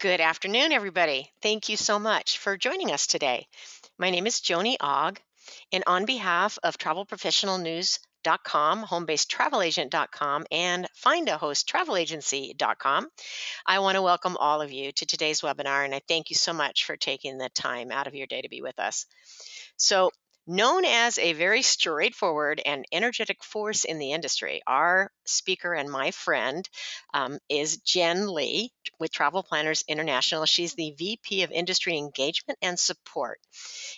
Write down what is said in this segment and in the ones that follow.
Good afternoon, everybody. Thank you so much for joining us today. My name is Joni Ogg, and on behalf of travelprofessionalnews.com, homebasedtravelagenT.com, and findahosttravelagency.com, I want to welcome all of you to today's webinar, and I thank you so much for taking the time out of your day to be with us. So, known as a very straightforward and energetic force in the industry, our speaker and my friend is Jenn Lee with Travel Planners International. She's the VP of Industry Engagement and Support.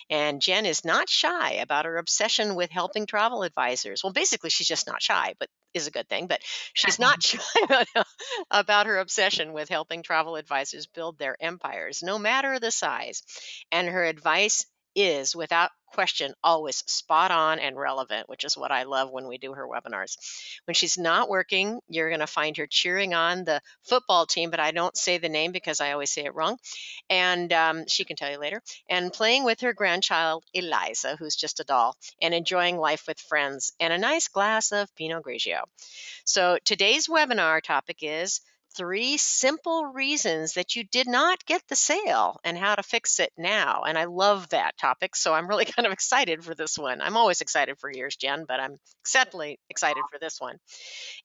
And Jenn is not shy about her obsession with helping travel advisors. Well, basically, she's just not shy, but is a good thing. But she's not shy about her obsession with helping travel advisors build their empires, no matter the size. And her advice is, without question, always spot on and relevant, which is what I love when we do her webinars. When she's not working, you're going to find her cheering on the football team, but I don't say the name because I always say it wrong. And she can tell you later. And playing with her grandchild, Eliza, who's just a doll, and enjoying life with friends and a nice glass of Pinot Grigio. So today's webinar topic is 3 simple reasons that you did not get the sale and how to fix it now. And I love that topic, so I'm really kind of excited for this one. I'm always excited for yours, Jenn, but I'm exceptionally excited for this one.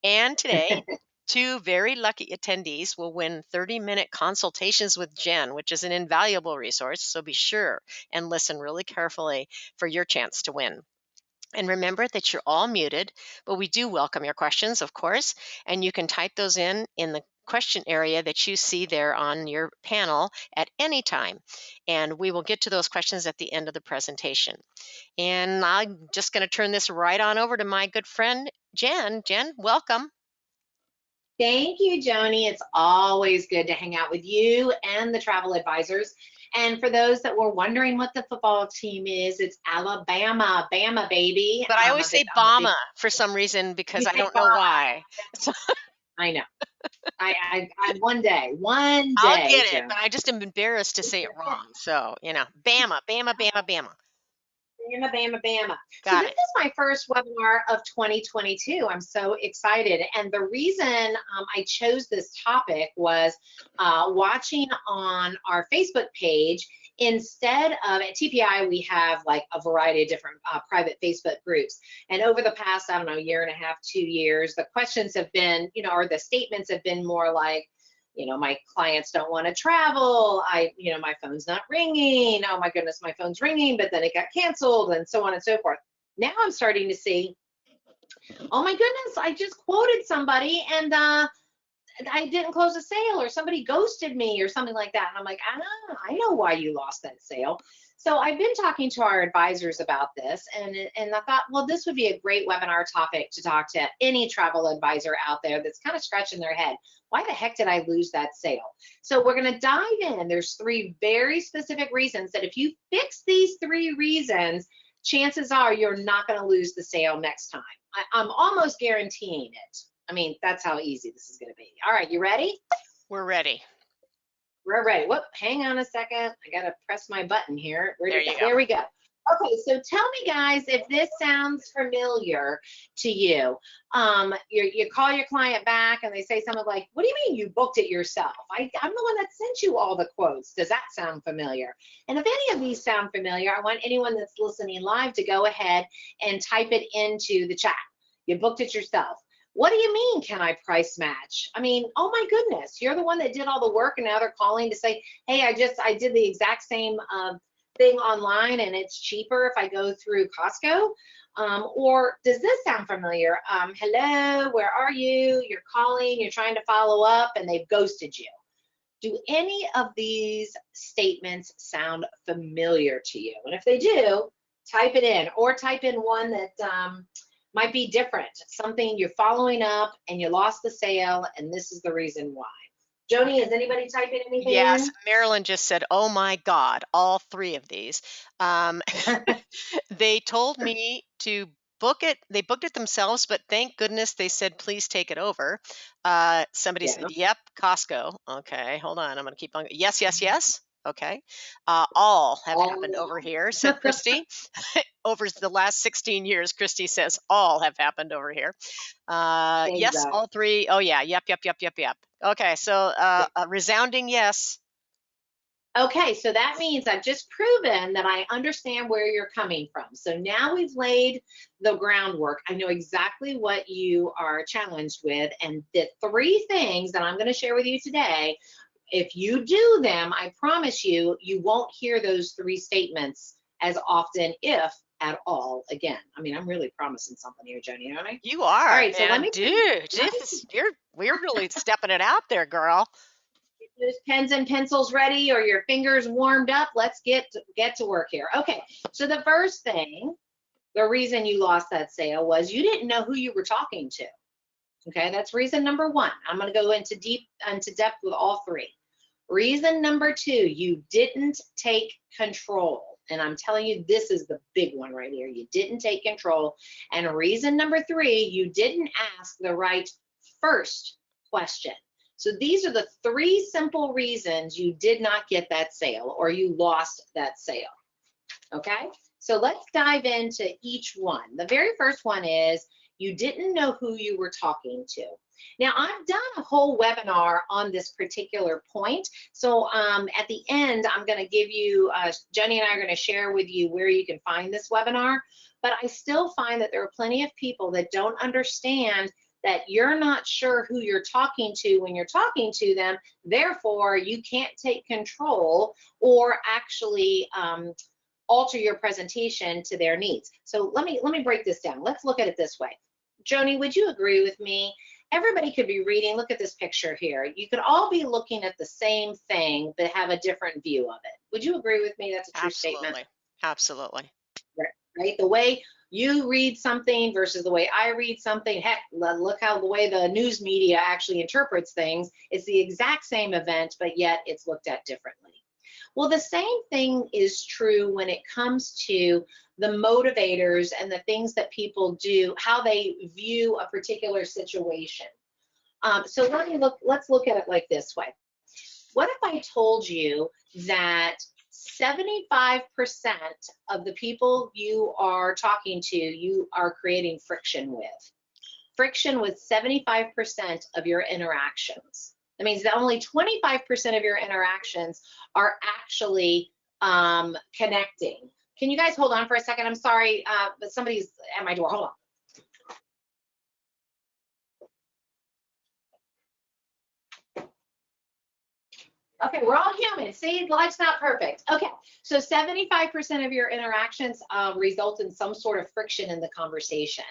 And today, 2 very lucky attendees will win 30-minute consultations with Jenn, which is an invaluable resource. So be sure and listen really carefully for your chance to win. And remember that you're all muted, but we do welcome your questions, of course, and you can type those in the question area that you see there on your panel at any time. And we will get to those questions at the end of the presentation. And I'm just going to turn this right on over to my good friend, Jenn. Jenn, welcome. Thank you, Joni. It's always good to hang out with you and the travel advisors. And for those that were wondering what the football team is, it's Alabama, Bama, baby. But I always say I'm a big, Bama for some reason because you I say don't know Bama. why. So I know. I one day, I'll get it, Joni. but I just am embarrassed to say it wrong. So, Bama, Bama, Bama, Bama. Bama, Bama, Bama. So Got this it. is my first webinar of 2022. I'm so excited. And the reason I chose this topic was watching on our Facebook page. Instead of at TPI, we have like a variety of different private Facebook groups. And over the past, I don't know, year and a half, 2 years, the questions have been, or the statements have been more like, my clients don't want to travel. My phone's not ringing. Oh my goodness, my phone's ringing, but then it got canceled and so on and so forth. Now I'm starting to see, oh my goodness, I just quoted somebody and I didn't close a sale, or somebody ghosted me or something like that. And I'm like, I know why you lost that sale. So I've been talking to our advisors about this, and I thought, well, this would be a great webinar topic to talk to any travel advisor out there that's kind of scratching their head. Why the heck did I lose that sale? So we're going to dive in. There's 3 very specific reasons that if you fix these 3 reasons, chances are you're not going to lose the sale next time. I'm almost guaranteeing it. I mean, that's how easy this is going to be. All right, you ready? We're ready. We're ready. Whoop, hang on a second. I got to press my button here. There you go. There we go. Okay, so tell me, guys, if this sounds familiar to you. You call your client back and they say something like, what do you mean you booked it yourself? I'm the one that sent you all the quotes. Does that sound familiar? And if any of these sound familiar, I want anyone that's listening live to go ahead and type it into the chat. You booked it yourself. What do you mean, can I price match? I mean, oh my goodness, you're the one that did all the work and now they're calling to say, hey, I did the exact same thing online and it's cheaper if I go through Costco. Or does this sound familiar? Hello, where are you? You're calling, you're trying to follow up and they've ghosted you. Do any of these statements sound familiar to you? And if they do, type it in, or type in one that might be different, something you're following up and you lost the sale and this is the reason why. Joni, is anybody typing anything Yes, in? Marilyn just said, oh my God, all 3 of these. They told me to book it. They booked it themselves, but thank goodness they said, please take it over. Somebody Yeah. said, yep, Costco. Okay, hold on. I'm going to keep on. Yes, yes, yes. Okay. All have happened over here, said Christy. Over the last 16 years, Christy says all have happened over here. Yes, Exactly. all 3. Oh, yeah. Yep, yep, yep, yep, yep. Okay, so a resounding yes Okay, so that means I've just proven that I understand where you're coming from. So now we've laid the groundwork. I know exactly what you are challenged with. And the three things that I'm going to share with you today, if you do them, I promise you, you won't hear those three statements as often, if at all, again. I mean, I'm really promising something here, Joni, aren't I? You All are, right, so and dude, let we're really stepping it out there, girl. those pens and pencils ready or your fingers warmed up. Let's get to work here. Okay, so the first thing, the reason you lost that sale was you didn't know who you were talking to. Okay, that's reason number one. I'm going to go into depth with all three. Reason number two, you didn't take control. And I'm telling you, this is the big one right here. You didn't take control. And reason number three, you didn't ask the right first question. So these are the three simple reasons you did not get that sale or you lost that sale. Okay, so let's dive into each one. The very first one is you didn't know who you were talking to. Now, I've done a whole webinar on this particular point. So at the end, I'm going to give you, Jenny and I are going to share with you where you can find this webinar. But I still find that there are plenty of people that don't understand that you're not sure who you're talking to when you're talking to them. Therefore, you can't take control or actually alter your presentation to their needs. So let me break this down. Let's look at it this way. Joni, would you agree with me? Everybody could be reading, look at this picture here. You could all be looking at the same thing, but have a different view of it. Would you agree with me? That's a true statement, Absolutely. Absolutely. right? The way you read something versus the way I read something. Heck, look how the way the news media actually interprets things. It's the exact same event, but yet it's looked at differently. Well, the same thing is true when it comes to the motivators and the things that people do, how they view a particular situation. So let's look at it like this way. What if I told you that 75% of the people you are talking to, you are creating friction with? Friction with 75% of your interactions. That means that only 25% of your interactions are actually connecting. Can you guys hold on for a second? I'm sorry, but somebody's at my door. Hold on. Okay, we're all human. See, life's not perfect. Okay, so 75% of your interactions result in some sort of friction in the conversation.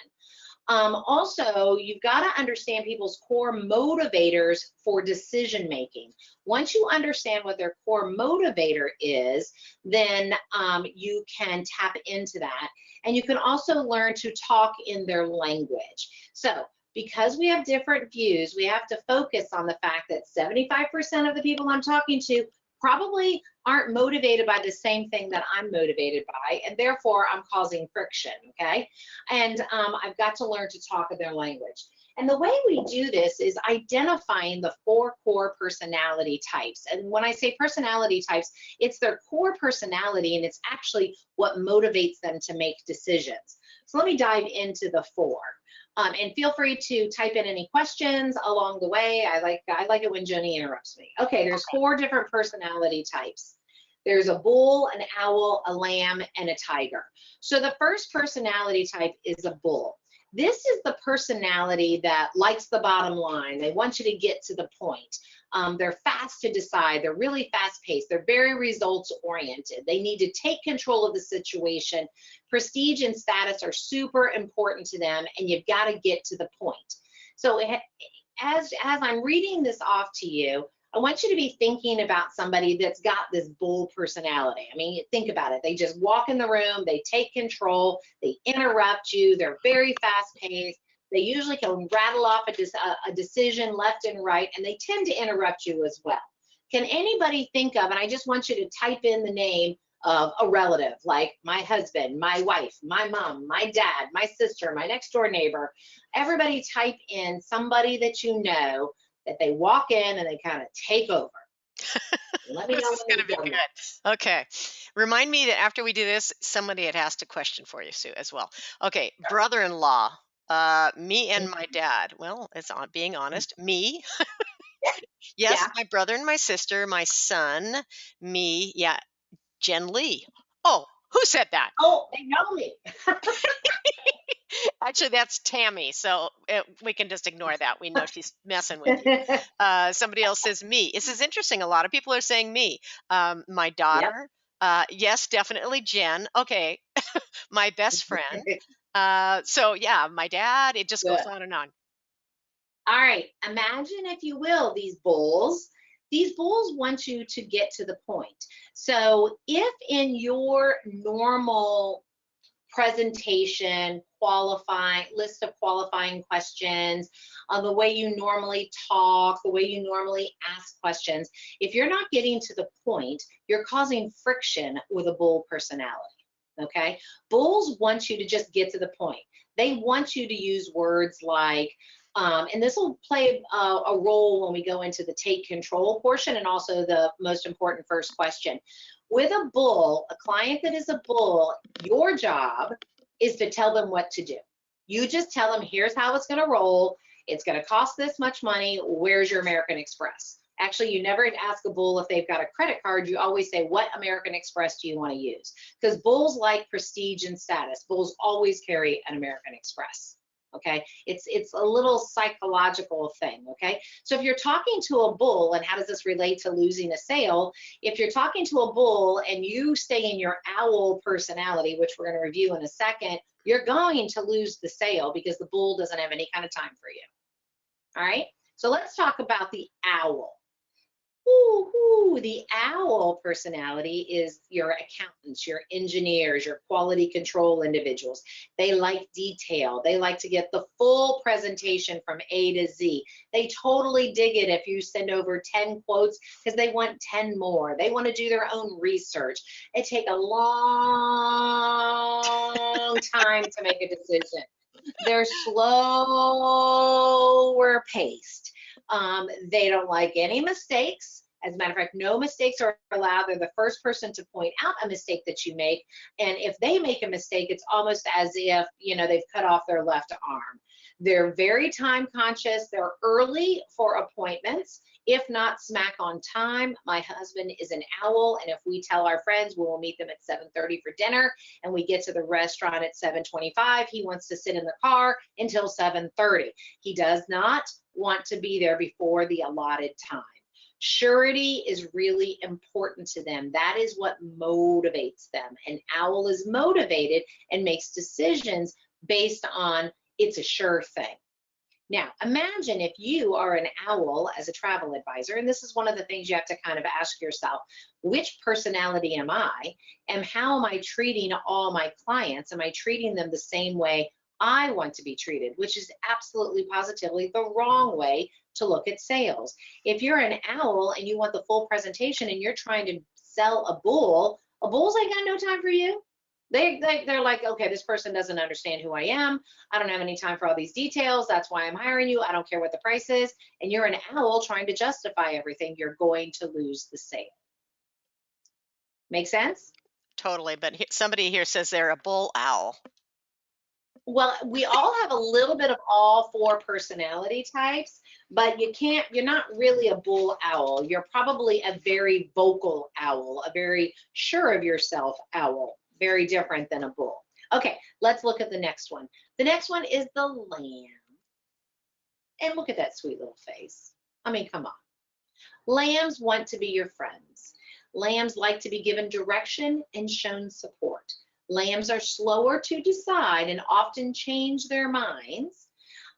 Also, you've got to understand people's core motivators for decision making. Once you understand what their core motivator is, then you can tap into that. And you can also learn to talk in their language. So because we have different views, we have to focus on the fact that 75% of the people I'm talking to probably aren't motivated by the same thing that I'm motivated by, and therefore I'm causing friction, okay? And I've got to learn to talk in their language. And the way we do this is identifying the four core personality types. And when I say personality types, it's their core personality, and it's actually what motivates them to make decisions. So let me dive into the four. And feel free to type in any questions along the way. I like it when Jenny interrupts me. Okay, there's four different personality types. There's a bull, an owl, a lamb, and a tiger. So the first personality type is a bull. This is the personality that likes the bottom line. They want you to get to the point. They're fast to decide. They're really fast paced. They're very results oriented. They need to take control of the situation. Prestige and status are super important to them, and you've got to get to the point. So as I'm reading this off to you, I want you to be thinking about somebody that's got this bull personality. I mean, think about it. They just walk in the room, they take control, they interrupt you, they're very fast paced. They usually can rattle off a decision left and right, and they tend to interrupt you as well. Can anybody think of, and I just want you to type in the name of a relative, like my husband, my wife, my mom, my dad, my sister, my next door neighbor. Everybody type in somebody that you know that they walk in and they kind of take over. Let me This know is when going to you've be done good. Okay. Remind me that after we do this, somebody had asked a question for you, Sue, as well. Okay. Brother-in-law, me and that. my dad. Well, it's on being honest, me. Yes, Yeah. my brother and my sister, my son, me, yeah, Jenn Lee. Oh, who said that? Oh, they know me. Actually, that's Tammy, so we can just ignore that. We know she's messing with you. Somebody else says me. This is interesting. A lot of people are saying me. My Yep. daughter, yes, definitely Jen. Okay, my best friend. So yeah, my dad. It just goes Good. on and on. All right. Imagine, if you will, these bulls. These bulls want you to get to the point. So if in your normal presentation, qualifying list of qualifying questions, the way you normally talk, the way you normally ask questions, if you're not getting to the point, you're causing friction with a bull personality. Okay, bulls want you to just get to the point. They want you to use words like, and this will play a role when we go into the take control portion and also the most important first question. With a bull, a client that is a bull, your job is to tell them what to do. You just tell them, here's how it's going to roll. It's going to cost this much money. Where's your American Express? Actually, you never ask a bull if they've got a credit card. You always say, what American Express do you want to use? Because bulls like prestige and status. Bulls always carry an American Express. Okay, it's a little psychological thing. Okay, so if you're talking to a bull, and how does this relate to losing a sale? If you're talking to a bull and you stay in your owl personality, which we're going to review in a second, you're going to lose the sale because the bull doesn't have any kind of time for you. All right, so let's talk about the owl. The owl personality is your accountants, your engineers, your quality control individuals. They like detail. They like to get the full presentation from A to Z. They totally dig it if you send over 10 quotes because they want 10 more. They want to do their own research. They take a long time to make a decision. They're slower paced. They don't like any mistakes. As a matter of fact, no mistakes are allowed. They're the first person to point out a mistake that you make. And if they make a mistake, it's almost as if, they've cut off their left arm. They're very time conscious. They're early for appointments, if not smack on time. My husband is an owl, and if we tell our friends we will meet them at 7:30 for dinner and we get to the restaurant at 7:25, he wants to sit in the car until 7:30. He does not want to be there before the allotted time. Surety is really important to them. That is what motivates them. An owl is motivated and makes decisions based on it's a sure thing. Now, imagine if you are an owl as a travel advisor, and this is one of the things you have to kind of ask yourself, which personality am I, and how am I treating all my clients? Am I treating them the same way I want to be treated, which is absolutely positively the wrong way to look at sales. If you're an owl and you want the full presentation and you're trying to sell a bulls ain't got no time for you. They're like, okay, this person doesn't understand who I am. I don't have any time for all these details. That's why I'm hiring you. I don't care what the price is. And you're an owl trying to justify everything. You're going to lose the sale. Make sense? Totally. But somebody here says they're a bull owl. Well, we all have a little bit of all four personality types, but you're not really a bull owl. You're probably a very vocal owl, a very sure of yourself owl, very different than a bull. Okay, let's look at the next one. The next one is the lamb. And look at that sweet little face. I mean, come on. Lambs want to be your friends. Lambs like to be given direction and shown support. Lambs are slower to decide and often change their minds.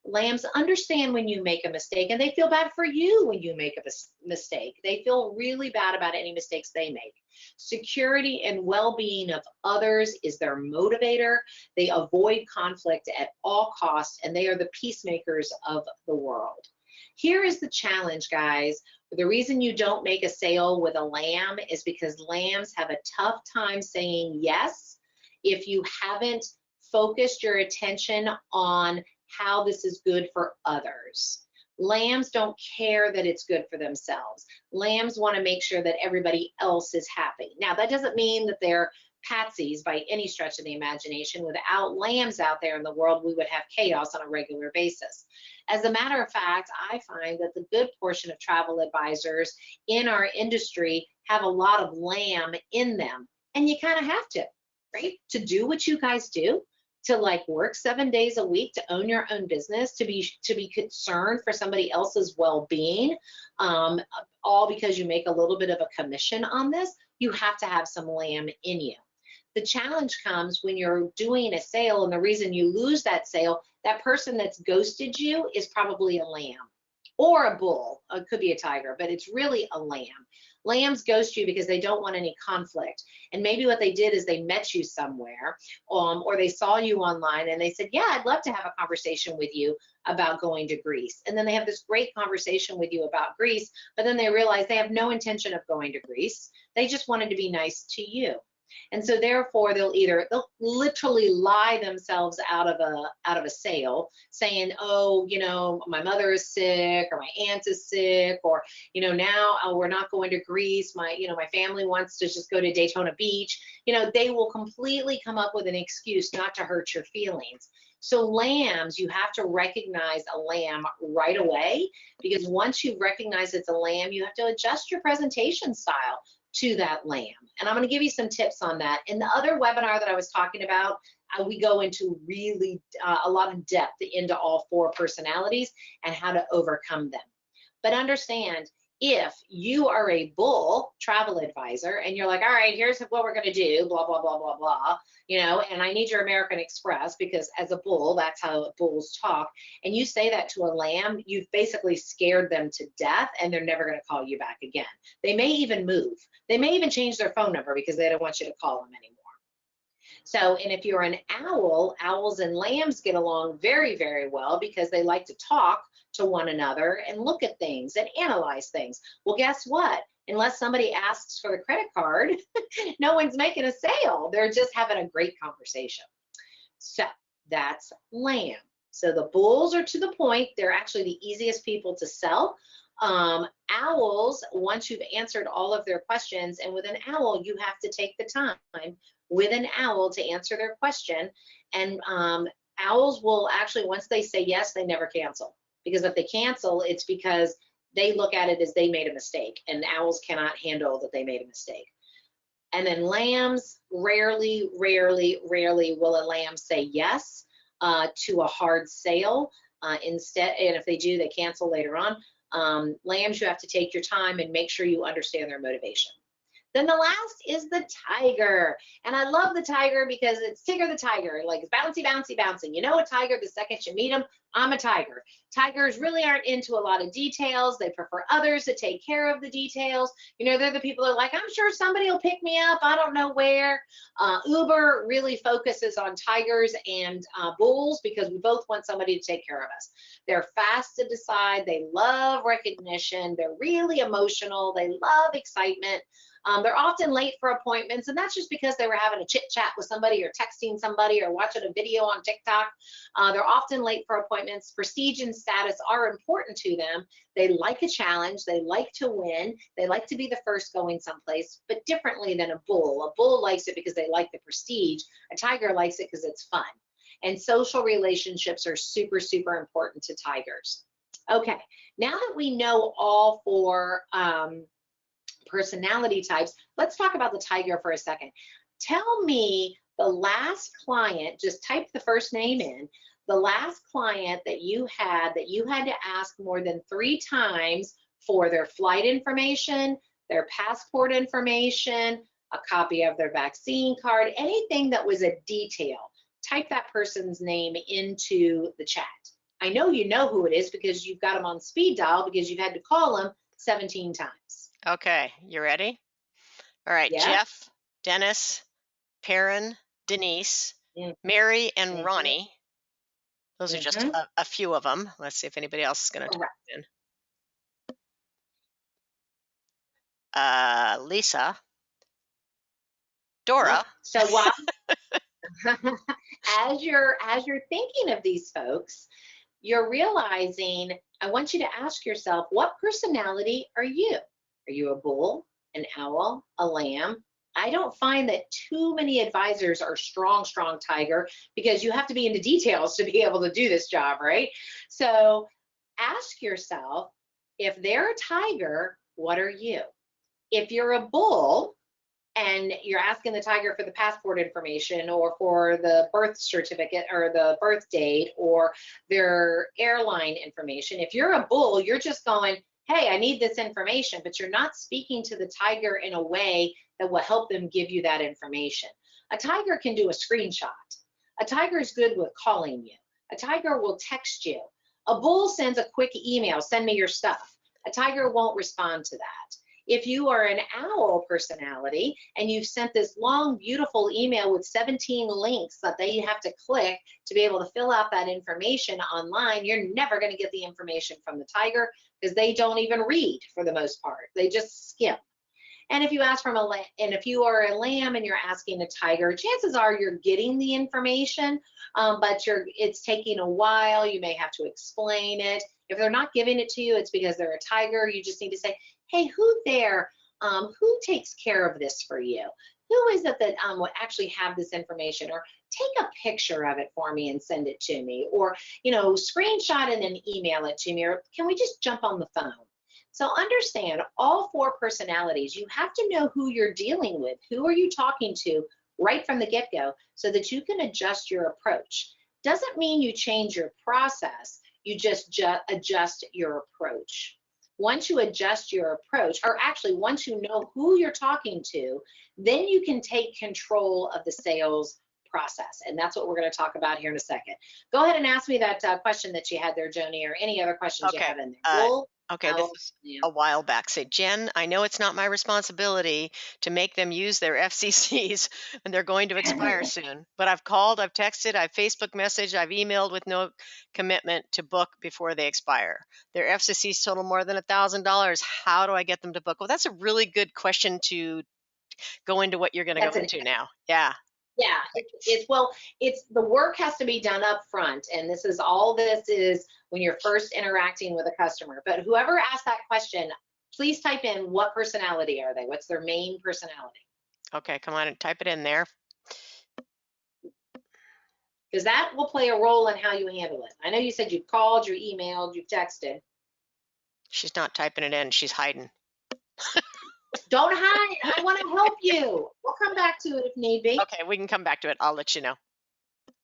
Lambs understand when you make a mistake, and they feel bad for you when you make a mistake. They feel really bad about any mistakes they make. Security and well-being of others is their motivator. They avoid conflict at all costs, and they are the peacemakers of the world. Here is the challenge, guys. The reason you don't make a sale with a lamb is because lambs have a tough time saying yes if you haven't focused your attention on how this is good for others. Lambs don't care that it's good for themselves. Lambs want to make sure that everybody else is happy. Now, that doesn't mean that they're patsies by any stretch of the imagination. Without lambs out there in the world, we would have chaos on a regular basis. As a matter of fact, I find that the good portion of travel advisors in our industry have a lot of lamb in them. And you kind of have to, right? To do what you guys do, to like work 7 days a week, to own your own business, to be concerned for somebody else's well-being, um, all because you make a little bit of a commission on this, you have to have some lamb in you. The challenge comes when you're doing a sale, and the reason you lose that sale, that person that's ghosted you is probably a lamb or a bull. It could be a tiger, but it's really a lamb. Lambs ghost you because they don't want any conflict. And maybe what they did is they met you somewhere, or they saw you online and they said, yeah, I'd love to have a conversation with you about going to Greece. And then they have this great conversation with you about Greece, but then they realize they have no intention of going to Greece. They just wanted to be nice to you. And so therefore they'll literally lie themselves out of a sale, saying, oh, my mother is sick, or my aunt is sick, or now we're not going to Greece, my family wants to just go to Daytona Beach. They will completely come up with an excuse not to hurt your feelings. So lambs, you have to recognize a lamb right away, because once you recognize it's a lamb, you have to adjust your presentation style to that lamb. And I'm going to give you some tips on that. In the other webinar that I was talking about, we go into really a lot of depth into all 4 personalities and how to overcome them. But understand, if you are a bull travel advisor and you're like, all right, here's what we're going to do, blah, blah, blah, blah, blah, and I need your American Express, because as a bull, that's how bulls talk. And you say that to a lamb, you've basically scared them to death, and they're never going to call you back again. They may even move. They may even change their phone number because they don't want you to call them anymore. So, and if you're an owl, owls and lambs get along very, very well because they like to talk to one another and look at things and analyze things. Well, guess what? Unless somebody asks for the credit card, no one's making a sale. They're just having a great conversation. So that's lamb. So the bulls are to the point. They're actually the easiest people to sell. Owls, once you've answered all of their questions, and with an owl, you have to take the time with an owl to answer their question. And owls will actually, once they say yes, they never cancel. Because if they cancel, it's because they look at it as they made a mistake, and owls cannot handle that they made a mistake. And then lambs, rarely will a lamb say yes to a hard sale. Instead, and if they do, they cancel later on. Lambs, you have to take your time and make sure you understand their motivation. Then the last is the tiger. And I love the tiger because it's Tigger the tiger, like it's bouncy, bouncy, bouncing. You know a tiger the second you meet them. I'm a tiger. Tigers really aren't into a lot of details. They prefer others to take care of the details. They're the people that are like, I'm sure somebody will pick me up. I don't know where. Uber really focuses on tigers and bulls because we both want somebody to take care of us. They're fast to decide. They love recognition. They're really emotional. They love excitement. They're often late for appointments, and that's just because they were having a chit chat with somebody or texting somebody or watching a video on TikTok. They're often late for appointments. Prestige and status are important to them. They like a challenge. They like to win. They like to be the first going someplace, but differently than a bull. A bull likes it because they like the prestige. A tiger likes it because it's fun. And social relationships are super, super important to tigers. Okay, now that we know all 4 personality types, let's talk about the tiger for a second. Tell me the last client, just type the first name in, the last client that you had to ask more than 3 times for their flight information, their passport information, a copy of their vaccine card, anything that was a detail. Type that person's name into the chat. I know you know who it is because you've got them on speed dial because you've had to call them 17 times. Okay, you ready? All right, Yeah. Jeff, Dennis, Perrin, Denise, Mary, and Ronnie. Those are just a few of them. Let's see if anybody else is going to type in. Lisa, Dora. So while as you're thinking of these folks, you're realizing, I want you to ask yourself, what personality are you? Are you a bull, an owl, a lamb, I don't find that too many advisors are strong, strong tiger, because you have to be in the details to be able to do this job, right? So ask yourself, if they're a tiger, what are you? If you're a bull, and you're asking the tiger for the passport information or for the birth certificate or the birth date or their airline information. If you're a bull, you're just going, hey, I need this information, but you're not speaking to the tiger in a way that will help them give you that information. A tiger can do a screenshot. A tiger is good with calling you. A tiger will text you. A bull sends a quick email, send me your stuff. A tiger won't respond to that. If you are an owl personality and you've sent this long, beautiful email with 17 links that they have to click to be able to fill out that information online, you're never going to get the information from the tiger, because they don't even read for the most part. They just skim. And if you ask from a lamb, and if you are a lamb and you're asking a tiger, chances are you're getting the information, but it's taking a while. You may have to explain it. If they're not giving it to you, it's because they're a tiger. You just need to say, hey, who there, who takes care of this for you? Who is it that will actually have this information? Or take a picture of it for me and send it to me. Or, screenshot it and email it to me. Or can we just jump on the phone? So understand all four personalities. You have to know who you're dealing with. Who are you talking to right from the get-go so that you can adjust your approach. Doesn't mean you change your process. You just adjust your approach. Once you adjust your approach, or actually once you know who you're talking to, then you can take control of the sales process. And that's what we're going to talk about here in a second. Go ahead and ask me that question that you had there, Joni, or any other questions you Okay. have in there. Uh, Bull, okay. This owl, was lamb. a while back. Say, Jen, I know it's not my responsibility to make them use their FCCs and they're going to expire soon, but I've called, I've texted, I've Facebook messaged, I've emailed with no commitment to book before they expire. Their FCCs total more than $1,000. How do I get them to book? Well, that's a really good question to go into what you're going to go That's an into now. Yeah. Yeah, it's the work has to be done up front, and this is when you're first interacting with a customer. But whoever asked that question, please type in, what personality are they? What's their main personality? Okay. Come on and type it in there. Because that will play a role in how you handle it. I know you said you've called, you emailed, you've texted. She's not typing it in. She's hiding. Don't hide. I want to help you. We'll come back to it if need be. Okay. We can come back to it. I'll let you know.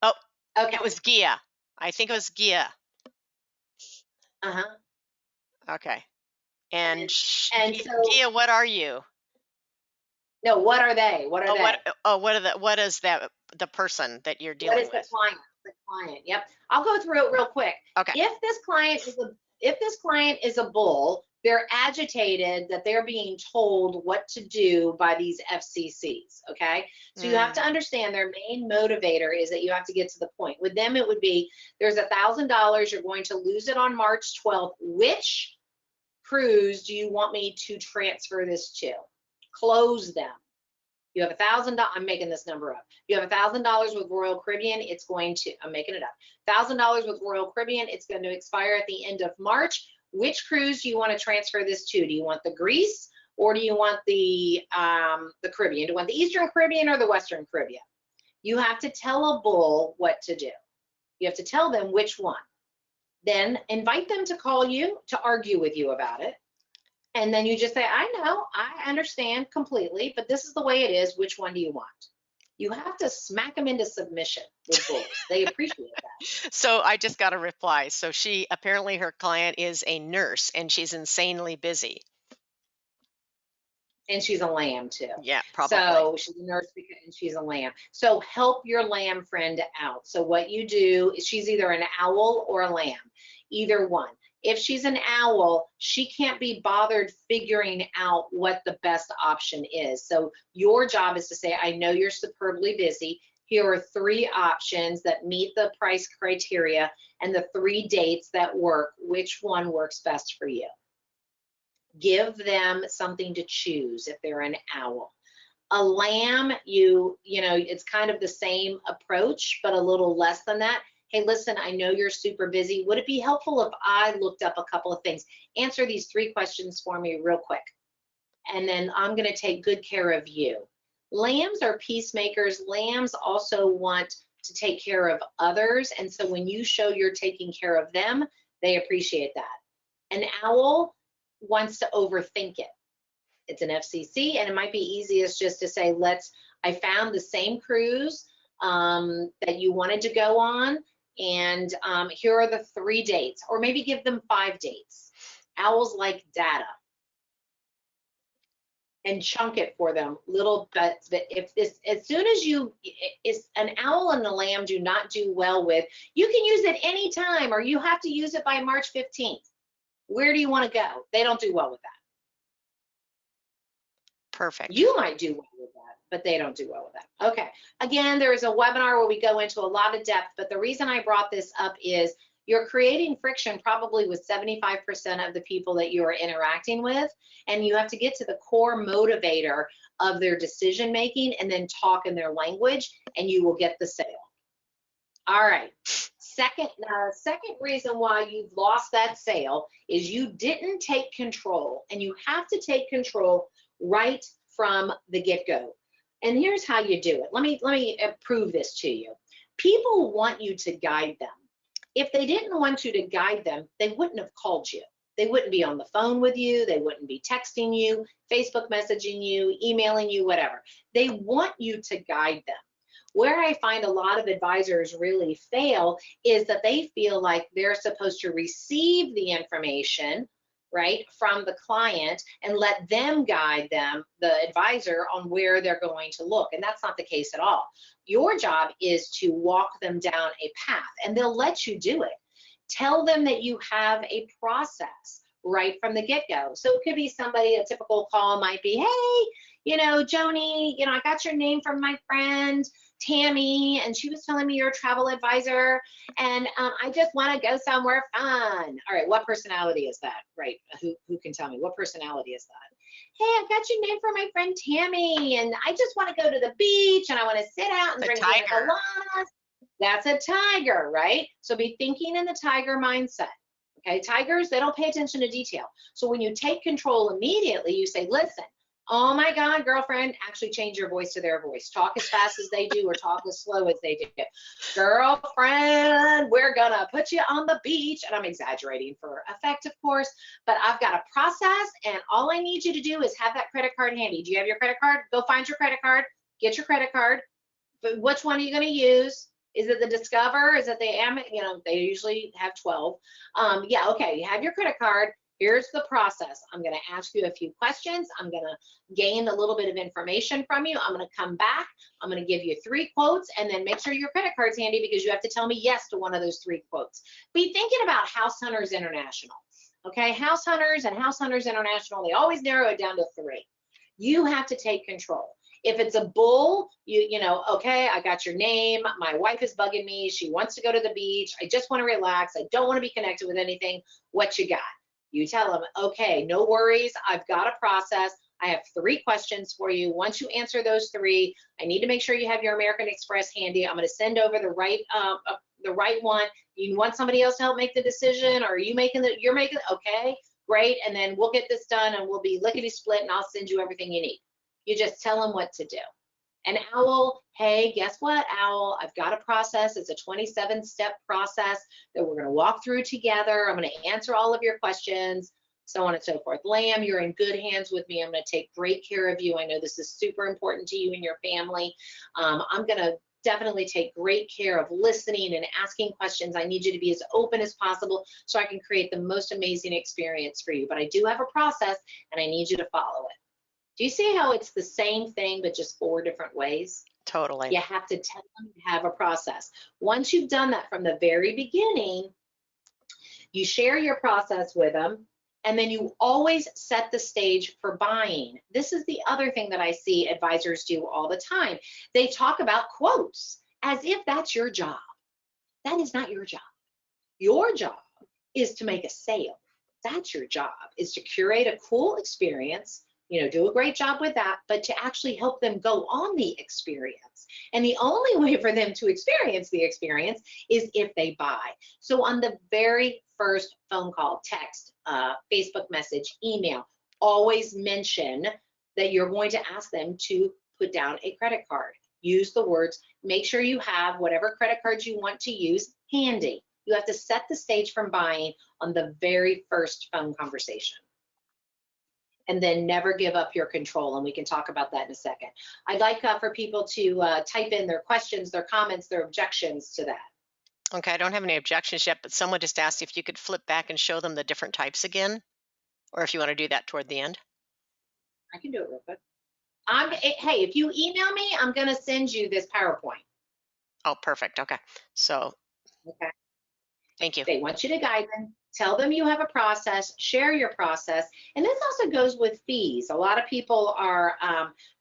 Oh, it Okay. was Gia. I think it was Gia. Uh-huh. Okay. And And so, Gia, what are you? no, what are they? What are Oh, they? what is that the person that you're What dealing is the with? client? The client. Yep. I'll go through it real quick. Okay. If this client is a bull, they're agitated that they're being told what to do by these FCCs. Okay. So you have to Mm, understand their main motivator is that you have to get to the point. With them, it would be, there's $1,000. You're going to lose it on March 12th. Which cruise do you want me to transfer this to? Close them. You have $1,000. I'm making this number up. You have $1,000 with Royal Caribbean. It's going to, I'm making it up. $1,000 with Royal Caribbean. It's going to expire at the end of March. Which cruise do you want to transfer this to? Do you want the Greece, or do you want the Caribbean? Do you want the Eastern Caribbean or the Western Caribbean? You have to tell a bull what to do. You have to tell them which one. Then invite them to call you to argue with you about it. And then you just say, I know, I understand completely, but this is the way it is. Which one do you want? You have to smack them into submission with bulls. They appreciate that. so I just got a reply. So she apparently her client is a nurse and she's insanely busy. And she's a lamb too. Yeah, probably. So she's a nurse and she's a lamb. So help your lamb friend out. So what you do is, she's either an owl or a lamb, either one. If she's an owl, she can't be bothered figuring out what the best option is. So your job is to say, I know you're superbly busy. Here are 3 options that meet the price criteria and the 3 dates that work. Which one works best for you? Give them something to choose if they're an owl. A lamb, it's kind of the same approach, but a little less than that. Hey, listen, I know you're super busy. Would it be helpful if I looked up a couple of things? Answer these 3 questions for me real quick. And then I'm going to take good care of you. Lambs are peacemakers. Lambs also want to take care of others. And so when you show you're taking care of them, they appreciate that. An owl wants to overthink it. It's an FCC, and it might be easiest just to say, I found the same cruise that you wanted to go on, and here are the 3 dates, or maybe give them 5 dates. Owls like data. And chunk it for them, little bits. But if this, as soon as an owl and a lamb do not do well with, you can use it anytime, or you have to use it by March 15th. Where do you want to go? They don't do well with that. Perfect. You might do well with that, but they don't do well with that. Okay. Again, there is a webinar where we go into a lot of depth, but the reason I brought this up is you're creating friction probably with 75% of the people that you are interacting with, and you have to get to the core motivator of their decision making and then talk in their language, and you will get the sale. All right. Second reason why you've lost that sale is you didn't take control, and you have to take control right from the get-go. And here's how you do it. Let me prove this to you. People want you to guide them. If they didn't want you to guide them, they wouldn't have called you. They wouldn't be on the phone with you. They wouldn't be texting you, Facebook messaging you, emailing you, whatever. They want you to guide them. Where I find a lot of advisors really fail is that they feel like they're supposed to receive the information, right, from the client and let them guide them, the advisor, on where they're going to look. And that's not the case at all. Your job is to walk them down a path, and they'll let you do it. Tell them that you have a process right from the get-go. So it could be somebody, a typical call might be, hey, Joni, I got your name from my friend Tammy, and she was telling me you're a travel advisor, and I just want to go somewhere fun. All right, what personality is that? Right, who can tell me? What personality is that? Hey, I got your name from my friend Tammy, and I just want to go to the beach, and I want to sit out and drink pina coladas. That's a tiger, right? So be thinking in the tiger mindset. Okay, tigers, they don't pay attention to detail. So when you take control immediately, you say, listen, oh my God, girlfriend, actually change your voice to their voice. Talk as fast as they do or talk as slow as they do. Girlfriend, we're gonna put you on the beach. And I'm exaggerating for effect, of course, but I've got a process, and all I need you to do is have that credit card handy. Do you have your credit card? Go find your credit card, get your credit card. But which one are you gonna use? Is it the Discover? Is it the they usually have 12. Yeah, okay, you have your credit card. Here's the process. I'm going to ask you a few questions. I'm going to gain a little bit of information from you. I'm going to come back. I'm going to give you 3 quotes, and then make sure your credit card's handy, because you have to tell me yes to one of those 3 quotes. Be thinking about House Hunters International. Okay, House Hunters and House Hunters International, they always narrow it down to 3. You have to take control. If it's a bull, okay, I got your name. My wife is bugging me. She wants to go to the beach. I just want to relax. I don't want to be connected with anything. What you got? You tell them, okay, no worries. I've got a process. I have 3 questions for you. Once you answer those 3, I need to make sure you have your American Express handy. I'm going to send over the right one. You want somebody else to help make the decision, or are you making the? You're making. Okay, great. And then we'll get this done, and we'll be lickety split, and I'll send you everything you need. You just tell them what to do. An owl, hey, guess what, owl? I've got a process. It's a 27-step process that we're going to walk through together. I'm going to answer all of your questions, so on and so forth. Lamb, you're in good hands with me. I'm going to take great care of you. I know this is super important to you and your family. I'm going to definitely take great care of listening and asking questions. I need you to be as open as possible so I can create the most amazing experience for you. But I do have a process, and I need you to follow it. Do you see how it's the same thing, but just 4 different ways? Totally. You have to tell them you have a process. Once you've done that from the very beginning, you share your process with them, and then you always set the stage for buying. This is the other thing that I see advisors do all the time. They talk about quotes as if that's your job. That is not your job. Your job is to make a sale. That's your job, is to curate a cool experience, do a great job with that, but to actually help them go on the experience. And the only way for them to experience the experience is if they buy. So on the very first phone call, text, Facebook message, email, always mention that you're going to ask them to put down a credit card. Use the words, make sure you have whatever credit cards you want to use handy. You have to set the stage from buying on the very first phone conversation. And then never give up your control. And we can talk about that in a second. I'd like for people to type in their questions, their comments, their objections to that. Okay, I don't have any objections yet, but someone just asked if you could flip back and show them the different types again, or if you want to do that toward the end. I can do it real quick. Hey, if you email me, I'm going to send you this PowerPoint. Oh, perfect. Okay. So Okay. thank you. They want you to guide them, tell them you have a process, share your process. And this also goes with fees. A lot of people are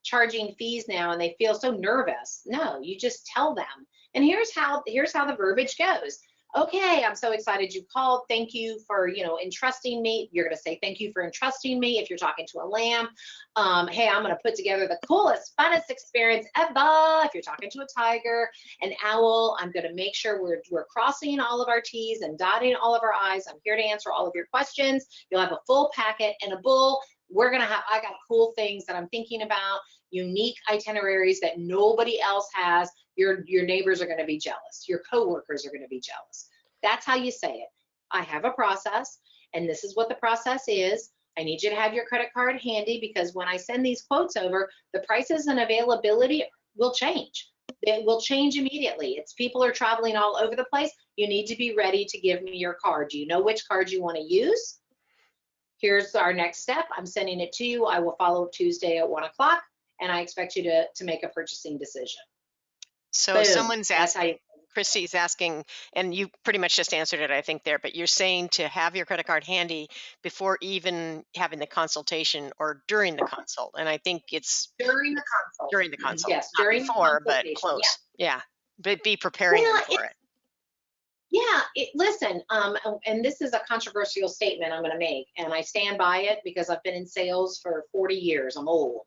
charging fees now and they feel so nervous. No, you just tell them. And here's how the verbiage goes. Okay, I'm so excited you called. Thank you for, entrusting me. You're going to say thank you for entrusting me if you're talking to a lamb. Hey, I'm going to put together the coolest, funnest experience ever. If you're talking to a tiger, an owl, I'm going to make sure we're crossing all of our T's and dotting all of our I's. I'm here to answer all of your questions. You'll have a full packet. And a bull, I got cool things that I'm thinking about, unique itineraries that nobody else has. Your neighbors are going to be jealous. Your coworkers are going to be jealous. That's how you say it. I have a process, and this is what the process is. I need you to have your credit card handy because when I send these quotes over, the prices and availability will change. It will change immediately. People are traveling all over the place. You need to be ready to give me your card. Do you know which card you want to use? Here's our next step. I'm sending it to you. I will follow up Tuesday at 1 o'clock, and I expect you to make a purchasing decision. So Boom. someone's That's how asking, you. Christy's asking, and you pretty much just answered it, I think, there, but you're saying to have your credit card handy before even having the consultation or during the consult. And I think it's During the consult. during the consult, Yes, not during the before, but consultation. close. Yeah. But be preparing them for it. Yeah, listen, and this is a controversial statement I'm going to make, and I stand by it because I've been in sales for 40 years. I'm old.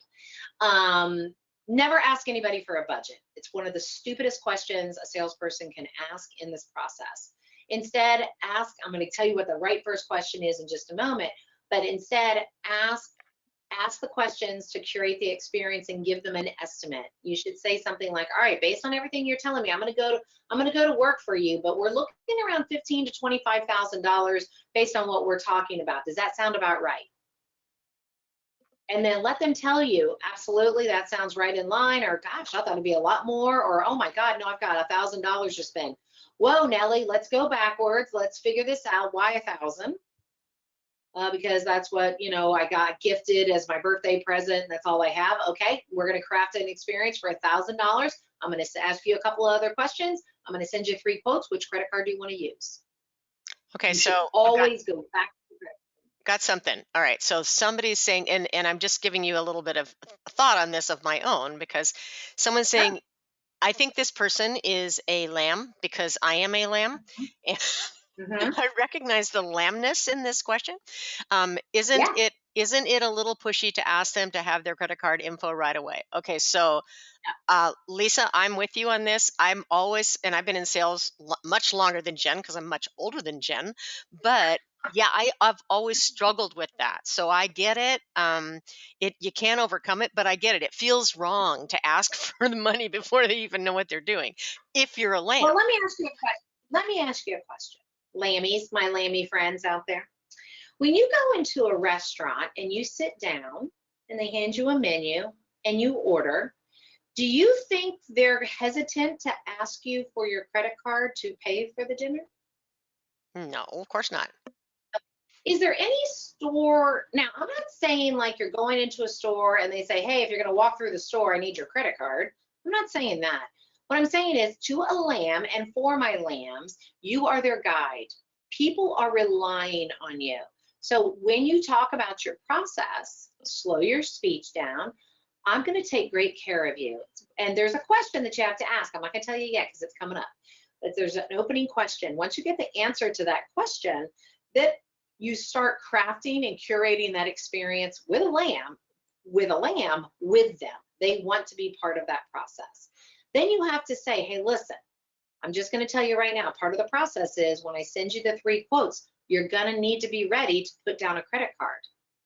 Never ask anybody for a budget. It's one of the stupidest questions a salesperson can ask in this process. Instead, I'm going to tell you what the right first question is in just a moment, but instead ask the questions to curate the experience and give them an estimate. You should say something like, all right, based on everything you're telling me, I'm going to go to work for you, but we're looking around $15,000 to $25,000 based on what we're talking about. Does that sound about right? And then let them tell you, absolutely, that sounds right in line, or gosh, I thought it'd be a lot more, or oh my God, no, I've got $1,000 to spend. Whoa, Nellie, let's go backwards. Let's figure this out. Why 1,000? Because that's what, I got gifted as my birthday present. That's all I have. Okay, we're going to craft an experience for $1,000. I'm going to ask you a couple of other questions. I'm going to send you 3 quotes. Which credit card do you want to use? Okay, You so should always go back to the credit. got something. All right. So somebody's saying, and I'm just giving you a little bit of thought on this of my own, because someone's saying, I think this person is a lamb because I am a lamb. And Mm-hmm. I recognize the lambness in this question. Isn't Yeah. it a little pushy to ask them to have their credit card info right away? Okay, so Lisa, I'm with you on this. I'm always, and I've been in sales much longer than Jen because I'm much older than Jen, but yeah, I've always struggled with that. So I get it. You can't overcome it, but I get it. It feels wrong to ask for the money before they even know what they're doing. If you're a lamb. Well, let me ask you a question. Lammies, my lammy friends out there. When you go into a restaurant and you sit down and they hand you a menu and you order, do you think they're hesitant to ask you for your credit card to pay for the dinner? No, of course not. Is there any store, now I'm not saying like you're going into a store and they say, hey, if you're going to walk through the store, I need your credit card. I'm not saying that. What I'm saying is, to a lamb and for my lambs, you are their guide. People are relying on you. So when you talk about your process, slow your speech down. I'm going to take great care of you. And there's a question that you have to ask. I'm not going to tell you yet because it's coming up. But there's an opening question. Once you get the answer to that question, that you start crafting and curating that experience with a lamb with them. They want to be part of that process. Then you have to say, hey, listen, I'm just going to tell you right now, part of the process is when I send you the 3 quotes, you're going to need to be ready to put down a credit card,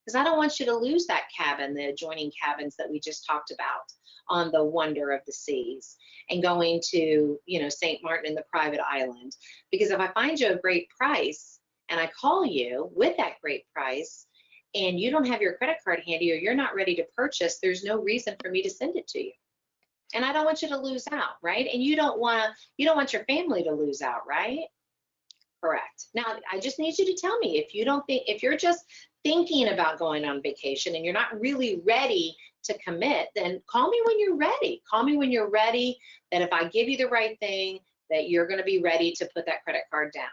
because I don't want you to lose that cabin, the adjoining cabins that we just talked about. on the wonder of the seas and going to, you know, St. Martin in the private island. Because if I find you a great price and I call you with that great price and you don't have your credit card handy or you're not ready to purchase, there's no reason for me to send it to you. And I don't want you to lose out, right? And you don't want your family to lose out, right? Correct. Now, I just need you to tell me if you're just thinking about going on vacation and you're not really ready to commit, then call me when you're ready. Call me when you're ready, that if I give you the right thing, that you're going to be ready to put that credit card down.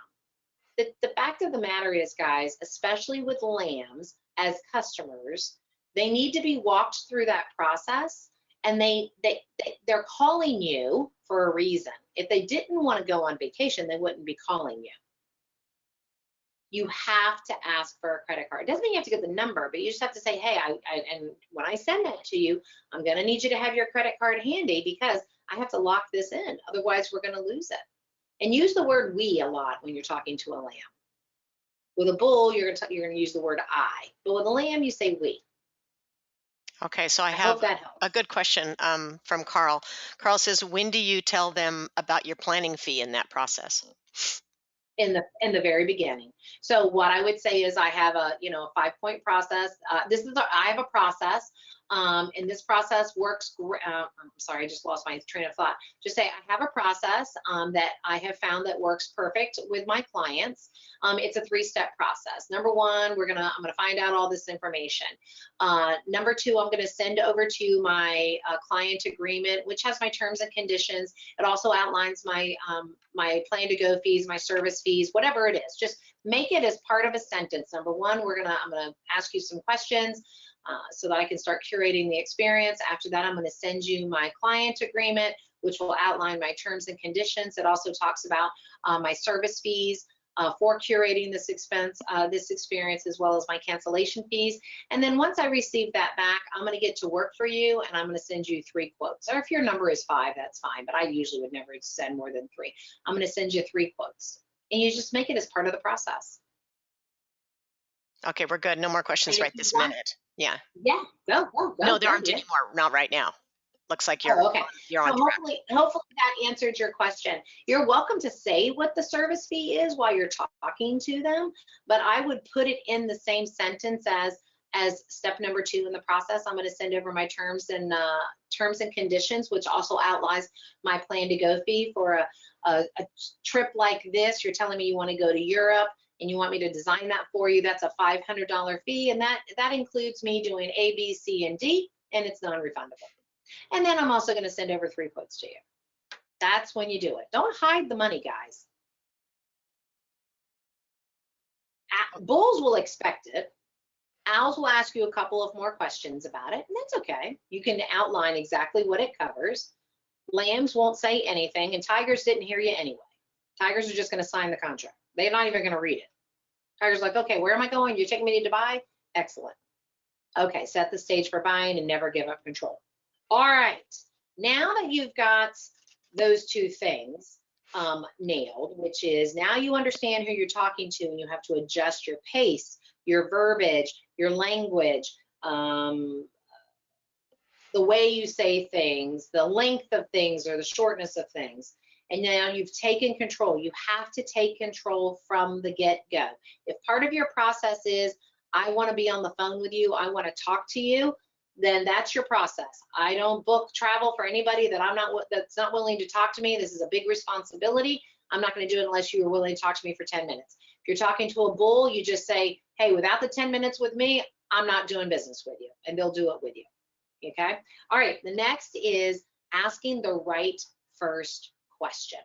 The fact of the matter is, guys, especially with lambs as customers, they need to be walked through that process, and they're calling you for a reason. If they didn't want to go on vacation, they wouldn't be calling you. You have to ask for a credit card. It doesn't mean you have to get the number, but you just have to say, hey, and when I send that to you, I'm going to need you to have your credit card handy because I have to lock this in. Otherwise, we're going to lose it. And use the word we a lot when you're talking to a lamb. With a bull, you're going to use the word I. But with a lamb, you say we. Okay, so I hope have that helps. a good question from Carl. Carl says, when do you tell them about your planning fee in that process? In the very beginning. So what I would say is I have a 5-point process. I have a process, and this process works. I'm sorry, I just lost my train of thought. Just say I have a process that I have found that works perfect with my clients. It's a 3-step process. Number 1, I'm gonna find out all this information. Number 2, I'm gonna send over to my client agreement, which has my terms and conditions. It also outlines my my plan to go fees, my service fees, whatever it is. Just make it as part of a sentence. Number 1, I'm gonna ask you some questions so that I can start curating the experience. After that, I'm gonna send you my client agreement, which will outline my terms and conditions. It also talks about my service fees for curating this experience, as well as my cancellation fees. And then once I receive that back, I'm going to get to work for you, and I'm going to send you 3 quotes. Or if your number is 5, that's fine, but I usually would never send more than 3. I'm going to send you 3 quotes, and you just make it as part of the process. Okay, we're good. No more questions right this minute. Yeah. Yeah, go. No, there aren't any more. Not right now. Looks like you're okay. you're on so track. hopefully that answered your question. You're welcome to say what the service fee is while you're talking to them, but I would put it in the same sentence as step number 2 in the process. I'm going to send over my terms and conditions, which also outlines my plan to go fee for a trip like this. You're telling me you want to go to Europe and you want me to design that for you. That's a $500 fee, and that includes me doing A, B, C, and D, and it's non-refundable. And then I'm also going to send over 3 quotes to you. That's when you do it. Don't hide the money, guys. Bulls will expect it. Owls will ask you a couple of more questions about it, and that's okay. You can outline exactly what it covers. Lambs won't say anything, and tigers didn't hear you anyway. Tigers are just going to sign the contract. They're not even going to read it. Tigers like, okay, where am I going? You're taking me to Dubai? Excellent. Okay, set the stage for buying and never give up control. All right, now that you've got those 2 things nailed, which is now you understand who you're talking to and you have to adjust your pace, your verbiage, your language, the way you say things, the length of things or the shortness of things. And now you've taken control. You have to take control from the get-go. If part of your process is, I want to be on the phone with you, I want to talk to you, then that's your process. I don't book travel for anybody that's not willing to talk to me. This is a big responsibility. I'm not going to do it unless you are willing to talk to me for 10 minutes. If you're talking to a bull, you just say, hey, without the 10 minutes with me, I'm not doing business with you, and they'll do it with you. Okay? All right, the next is asking the right first question.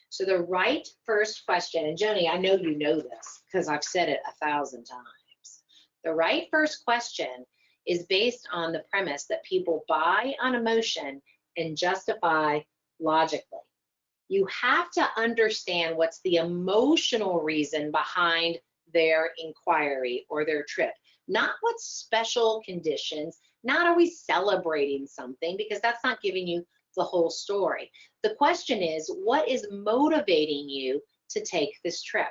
So the right first question, and Joni, I know you know this because I've said it 1,000 times. The right first question is based on the premise that people buy on emotion and justify logically. You have to understand what's the emotional reason behind their inquiry or their trip, not what special conditions, not are we celebrating something, because that's not giving you the whole story. The question is, what is motivating you to take this trip?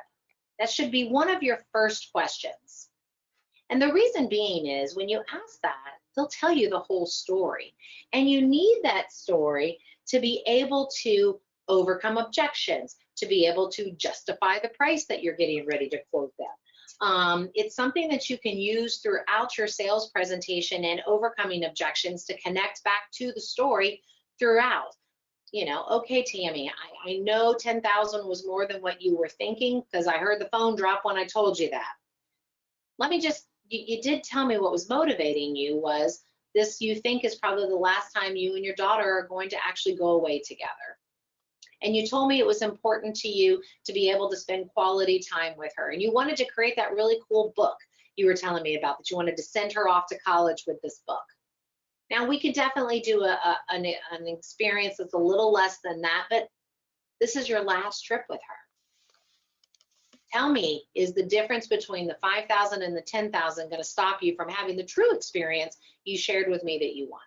That should be one of your first questions. And the reason being is when you ask that, they'll tell you the whole story. And you need that story to be able to overcome objections, to be able to justify the price that you're getting ready to quote them. It's something that you can use throughout your sales presentation and overcoming objections to connect back to the story throughout. Okay, Tammy, I know 10,000 was more than what you were thinking because I heard the phone drop when I told you that. Let me just, you did tell me what was motivating you was this you think is probably the last time you and your daughter are going to actually go away together. And you told me it was important to you to be able to spend quality time with her. And you wanted to create that really cool book you were telling me about, that you wanted to send her off to college with this book. Now, we could definitely do an experience that's a little less than that, but this is your last trip with her. Tell me, is the difference between the 5,000 and the 10,000 going to stop you from having the true experience you shared with me that you wanted?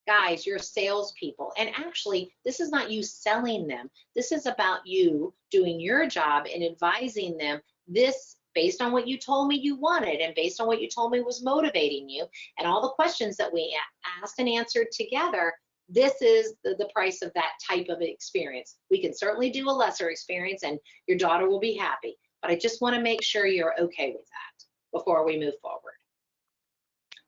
Guys, you're salespeople. And actually, this is not you selling them. This is about you doing your job and advising them this based on what you told me you wanted and based on what you told me was motivating you and all the questions that we asked and answered together. This is the price of that type of experience. We can certainly do a lesser experience and your daughter will be happy, but I just want to make sure you're okay with that before we move forward.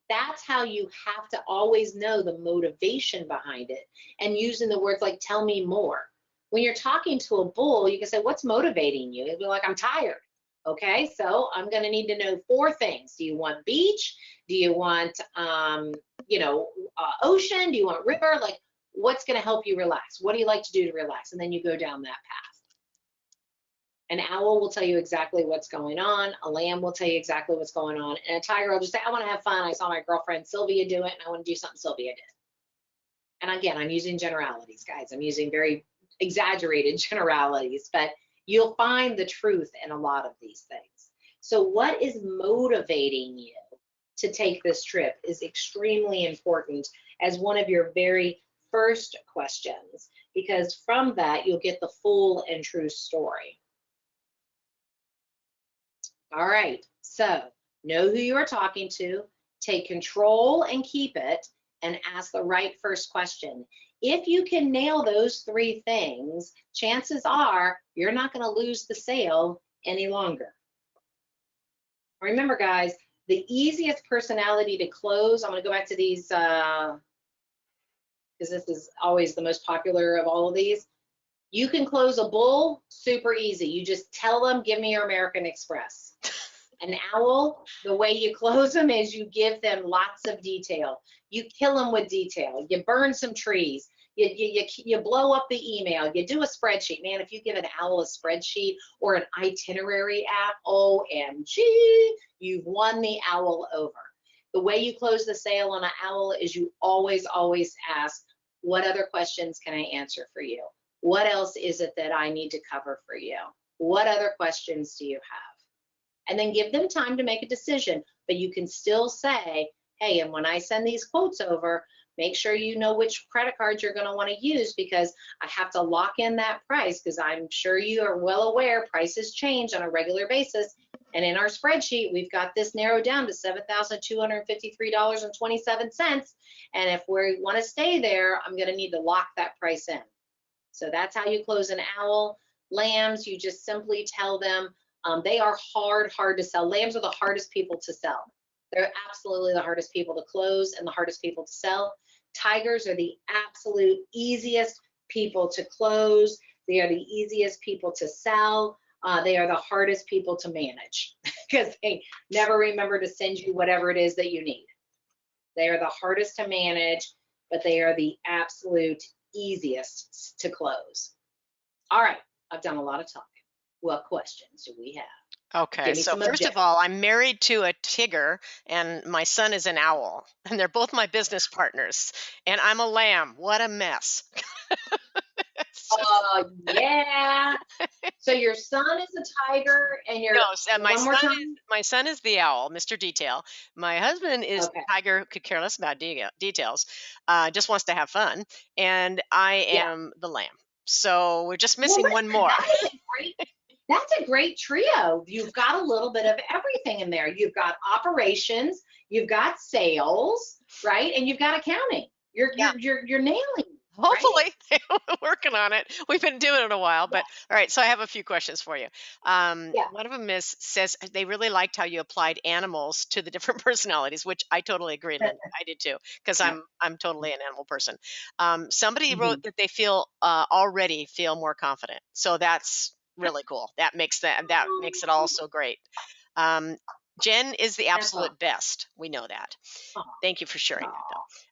That's how you have to always know the motivation behind it and using the words like, tell me more. When you're talking to a bull, you can say, what's motivating you? It'll be like, I'm tired. Okay, so I'm going to need to know 4 things. Do you want beach? Do you want, ocean? Do you want river? Like, what's going to help you relax? What do you like to do to relax? And then you go down that path. An owl will tell you exactly what's going on. A lamb will tell you exactly what's going on. And a tiger will just say, I want to have fun. I saw my girlfriend Sylvia do it, and I want to do something Sylvia did. And again, I'm using generalities, guys. I'm using very exaggerated generalities, but you'll find the truth in a lot of these things. So what is motivating you to take this trip is extremely important as one of your very first questions, because from that, you'll get the full and true story. All right, so know who you are talking to, take control and keep it, and ask the right first question. If you can nail those 3 things, chances are you're not going to lose the sale any longer. Remember, guys, the easiest personality to close, I'm going to go back to these because this is always the most popular of all of these. You can close a bull super easy. You just tell them, give me your American Express. An owl, the way you close them is you give them lots of detail. You kill them with detail. You burn some trees. You blow up the email. You do a spreadsheet. Man, if you give an owl a spreadsheet or an itinerary app, OMG, you've won the owl over. The way you close the sale on an owl is you always, always ask, what other questions can I answer for you? What else is it that I need to cover for you? What other questions do you have? And then give them time to make a decision, but you can still say, hey, and when I send these quotes over, make sure you know which credit cards you're going to want to use, because I have to lock in that price, because I'm sure you are well aware prices change on a regular basis. And in our spreadsheet, we've got this narrowed down to $7,253.27. And if we want to stay there, I'm going to need to lock that price in. So that's how you close an owl. Lambs, you just simply tell them, they are hard to sell. Lambs are the hardest people to sell. They're absolutely the hardest people to close and the hardest people to sell. Tigers are the absolute easiest people to close. They are the easiest people to sell. They are the hardest people to manage because they never remember to send you whatever it is that you need. They are the hardest to manage, but they are the absolute easiest to close. All right, I've done a lot of talking. What questions do we have? Okay, so first of all, I'm married to a tiger and my son is an owl, and they're both my business partners, and I'm a lamb. What a mess. Oh, yeah. So your son is a tiger and your my son is the owl, Mr. Detail. My husband is the tiger, could care less about details, just wants to have fun, and I am the lamb. So we're just missing one more. That's a great trio. You've got a little bit of everything in there. You've got operations, you've got sales, right? And you've got accounting. Yeah. You're nailing it, right? Hopefully, working on it. We've been doing it a while, Yeah, but all right. So I have a few questions for you. yeah. One of them says they really liked how you applied animals to the different personalities, which I totally agree, Linda. I did too, because Yeah. I'm totally an animal person. Somebody wrote Mhm. that they feel already feel more confident, so that's really cool. That makes it all so great. Um, Jen is the That's all. absolute best. We know that. Thank you for sharing that,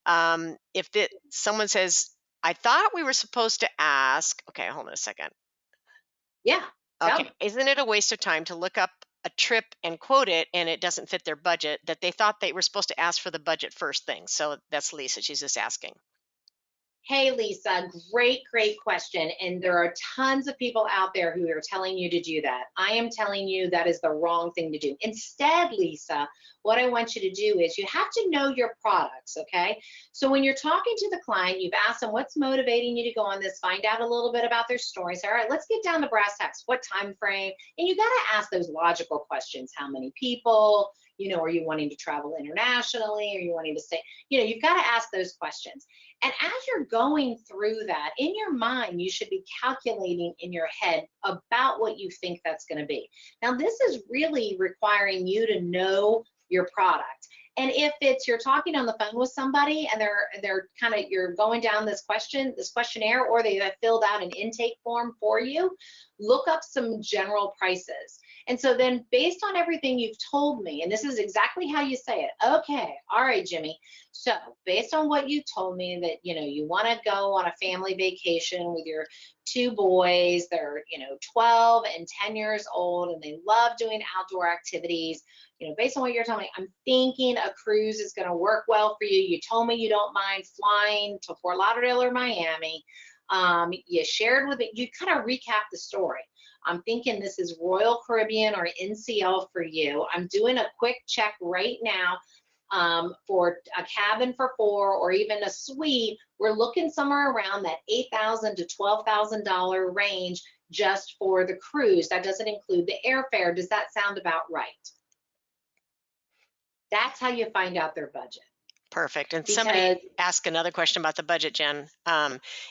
Oh, though. If someone says, I thought we were supposed to ask, okay, hold on a second. yeah. Tell Okay, me. isn't it a waste of time to look up a trip and quote it and it doesn't fit their budget that they thought they were supposed to ask for the budget first thing? So that's Lisa. She's just asking. Hey, Lisa, great question. And there are tons of people out there who are telling you to do that. I am telling you that is the wrong thing to do. Instead, Lisa, what I want you to do is you have to know your products, okay? So when you're talking to the client, you've asked them what's motivating you to go on this, find out a little bit about their story. Say, all right, let's get down to brass tacks. What time frame? And you got to ask those logical questions. How many people? Are you wanting to travel internationally? Are you wanting to stay? You've got to ask those questions. And as you're going through that, in your mind, you should be calculating in your head about what you think that's going to be. Now, this is really requiring you to know your product. And if it's you're talking on the phone with somebody and they're kind of you're going down this questionnaire, or they have filled out an intake form for you, look up some general prices. And so then based on everything you've told me, and this is exactly how you say it, okay, all right, Jimmy, so based on what you told me that, you want to go on a family vacation with your two boys, they're, 12 and 10 years old, and they love doing outdoor activities. Based on what you're telling me, I'm thinking a cruise is going to work well for you. You told me you don't mind flying to Fort Lauderdale or Miami. You shared with it, you kind of recap the story. I'm thinking this is Royal Caribbean or NCL for you. I'm doing a quick check right now for a cabin for four or even a suite. We're looking somewhere around that $8,000 to $12,000 range just for the cruise. That doesn't include the airfare. Does that sound about right? That's how you find out their budget. Perfect. And somebody Because asked another question about the budget, Jen.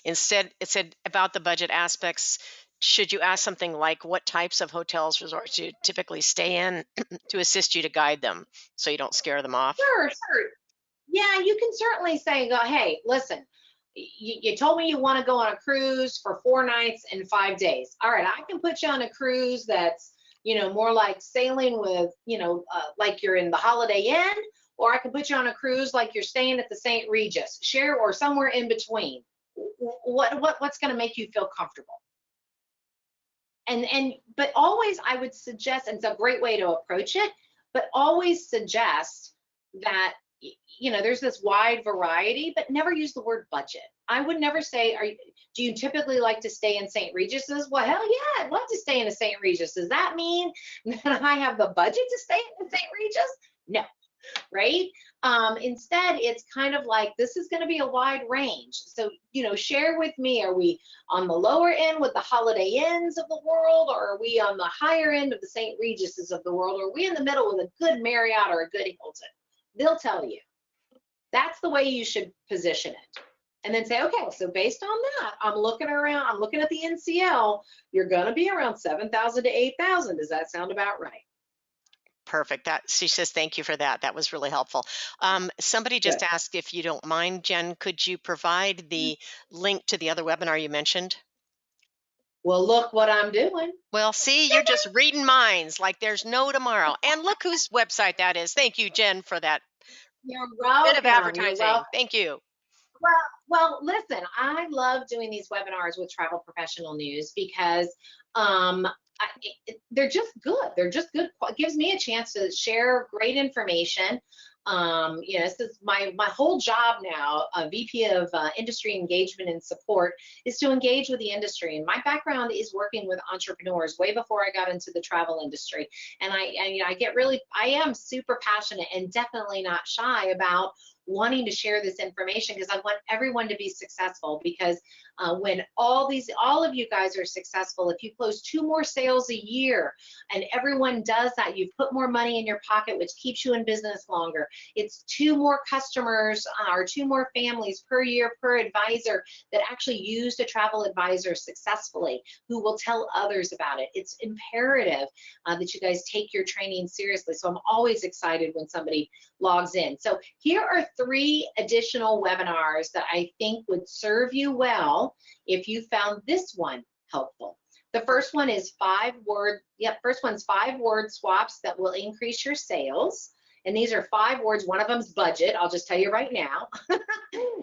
Instead, it said about the budget aspects. Should you ask something like what types of hotels, resorts you typically stay in to assist you to guide them so you don't scare them off? sure. Yeah, you can certainly say, go, hey, listen, you told me you want to go on a cruise for 4 nights and 5 days. All right, I can put you on a cruise that's, more like sailing with, like you're in the Holiday Inn, or I can put you on a cruise like you're staying at the St. Regis, share or somewhere in between. What's going to make you feel comfortable? But always I would suggest, and it's a great way to approach it, but always suggest that there's this wide variety, but never use the word budget. I would never say, do you typically like to stay in St. Regis's? Well, hell yeah, I'd love to stay in a St. Regis. Does that mean that I have the budget to stay in St. Regis? No, right? Instead, it's kind of like this is going to be a wide range. So, share with me, are we on the lower end with the Holiday Inns of the world, or are we on the higher end of the St. Regis's of the world, or are we in the middle with a good Marriott or a good Hilton? They'll tell you. That's the way you should position it. And then say, okay, so based on that, I'm looking at the NCL, you're going to be around 7,000 to 8,000. Does that sound about right? Perfect. That she says thank you for that. That was really helpful. Somebody just Good. asked if you don't mind, Jen, could you provide the link to the other webinar you mentioned? Well, look what I'm doing. Well, see, you're just reading minds like there's no tomorrow. And look whose website that is. Thank you, Jen, for that You're bit of welcome. You're advertising. welcome. Thank you. Listen, I love doing these webinars with Travel Professional News because they're just good. They're just good. It gives me a chance to share great information. This is my whole job now, VP of Industry Engagement and Support, is to engage with the industry. And my background is working with entrepreneurs way before I got into the travel industry. And I am super passionate and definitely not shy about wanting to share this information because I want everyone to be successful. Because when all of you guys are successful, if you close 2 more sales a year and everyone does that, you put more money in your pocket, which keeps you in business longer. It's 2 more customers or 2 more families per year per advisor that actually used a travel advisor successfully, who will tell others about it. It's imperative that you guys take your training seriously. So I'm always excited when somebody logs in. So here are 3 additional webinars that I think would serve you well if you found this one helpful. The first one is 5-word, first one's 5-word swaps that will increase your sales. And these are 5 words. One of them's budget. I'll just tell you right now.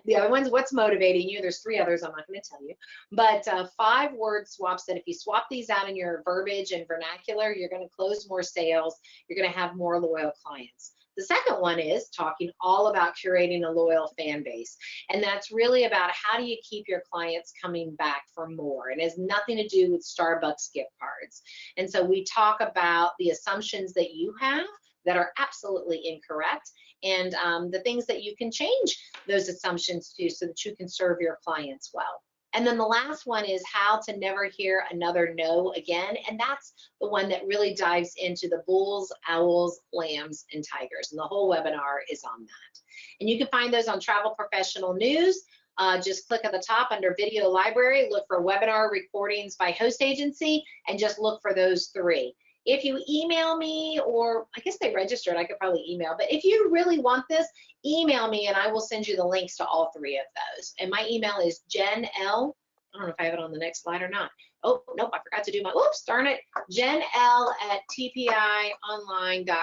The other one's what's motivating you. There's 3 others I'm not going to tell you. But 5-word swaps that if you swap these out in your verbiage and vernacular, you're going to close more sales. You're going to have more loyal clients. The second one is talking all about curating a loyal fan base. And that's really about how do you keep your clients coming back for more. And it has nothing to do with Starbucks gift cards. And so we talk about the assumptions that you have that are absolutely incorrect, and the things that you can change those assumptions to so that you can serve your clients well. And then the last one is how to never hear another no again. And that's the one that really dives into the bulls, owls, lambs, and tigers. And the whole webinar is on that. And you can find those on Travel Professional News. Just click at the top under Video Library, look for webinar recordings by host agency, and just look for those 3. If you email me, or I guess they registered, I could probably email, but if you really want this, email me and I will send you the links to all 3 of those. And my email is Jenn L. I don't know if I have it on the next slide or not. Oh, nope, I forgot to do my, oops, darn it. Jenn L at tpionline.com.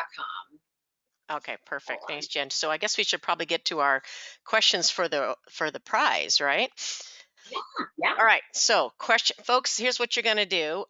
Okay, perfect. Thanks, Jen. So I guess we should probably get to our questions for the prize, right? Yeah. All right, so question, folks, here's what you're going to do.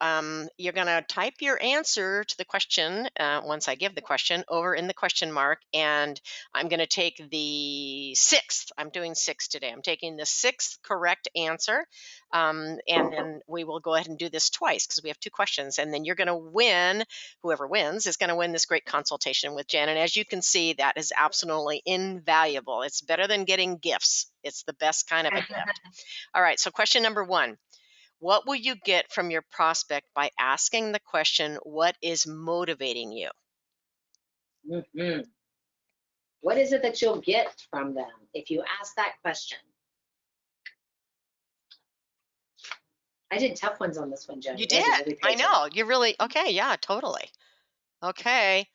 You're going to type your answer to the question once I give the question over in the question mark, and I'm going to take the 6th. I'm doing 6 today. I'm taking the 6th correct answer, and then we will go ahead and do this twice because we have 2 questions, and then you're going to win. Whoever wins is going to win this great consultation with Jen, and as you can see, that is absolutely invaluable. It's better than getting gifts. It's the best kind of a gift. All right, so question number 1. What will you get from your prospect by asking the question, what is motivating you? Mm-hmm. What is it that you'll get from them if you ask that question? I did tough ones on this one, Jen. You You guys did. are really I patient. know. You're really, okay, yeah, totally. Okay.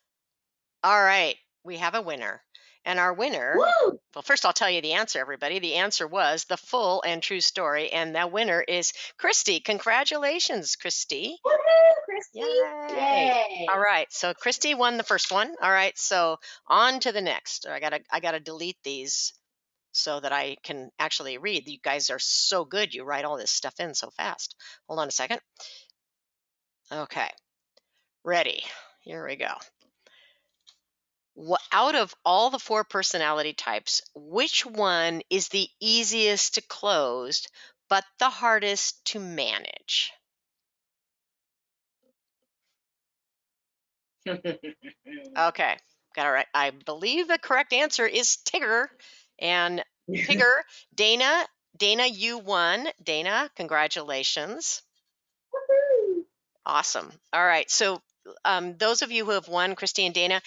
All right, we have a winner. And our winner, Woo! well, first I'll tell you the answer, everybody. The answer was the full and true story. And the winner is Christy. Congratulations, Christy. Woohoo, Christy! Yay. Yay! All right, so Christy won the first one. All right, so on to the next. I gotta delete these so that I can actually read. You guys are so good. You write all this stuff in so fast. Hold on a second. Okay, ready. Here we go. Out of all the 4 personality types, which one is the easiest to close but the hardest to manage? Okay, got it right. I believe the correct answer is Tigger. And Tigger, Dana, you won. Dana, congratulations. Woohoo! Awesome. All right. So those of you who have won, Christy and Dana,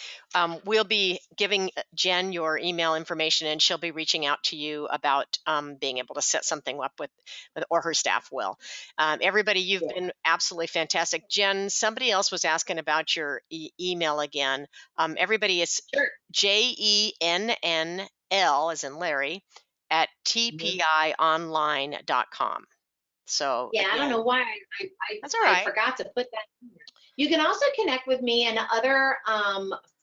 we'll be giving Jen your email information, and she'll be reaching out to you about being able to set something up with or her staff will. Everybody, you've been absolutely fantastic. Jen, somebody else was asking about your email again. Everybody, is Sure. JENNL, as in Larry, at tpionline.com. So Yeah, again, I don't know why that's all I right. forgot to put that in there. You can also connect with me and other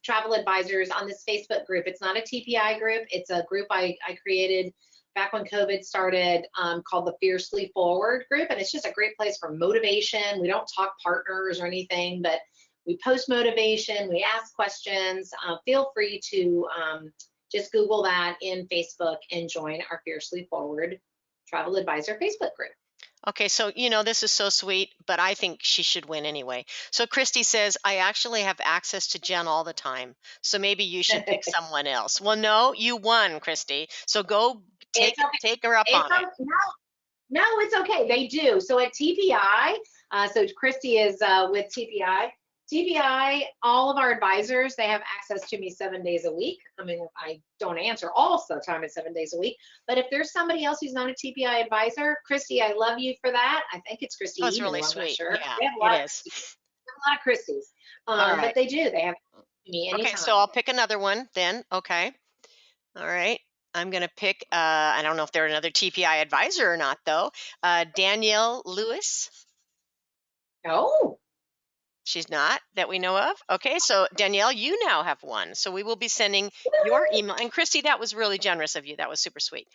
travel advisors on this Facebook group. It's not a TPI group. It's a group I created back when COVID started called the Fiercely Forward group. And it's just a great place for motivation. We don't talk partners or anything, but we post motivation, we ask questions. Feel free to just Google that in Facebook and join our Fiercely Forward Travel Advisor Facebook group. Okay, so this is so sweet, but I think she should win anyway. So Christy says, I actually have access to Jen all the time. So maybe you should pick someone else. Well, no, you won, Christy. So go It's okay. take her up It's on it. okay. No, it's okay. They do. So at TPI, so Christy is with TPI. TPI, all of our advisors, they have access to me 7 days a week. I mean, I don't answer all the time at 7 days a week, but if there's somebody else who's not a TPI advisor, Christy, I love you for that. I think it's Christy Oh, it's Eden, really I'm not sweet. sure. Yeah, They have a it lot of is. Christys. They have a lot of All Christys, right. but they do. They have me Okay, so anytime. I'll pick another one then. Okay. All right. I'm going to pick, I don't know if they're another TPI advisor or not, though. Danielle Lewis. Oh, She's not that we know of. Okay, so Danielle, you now have one. So we will be sending your email. And Christy, that was really generous of you. That was super sweet.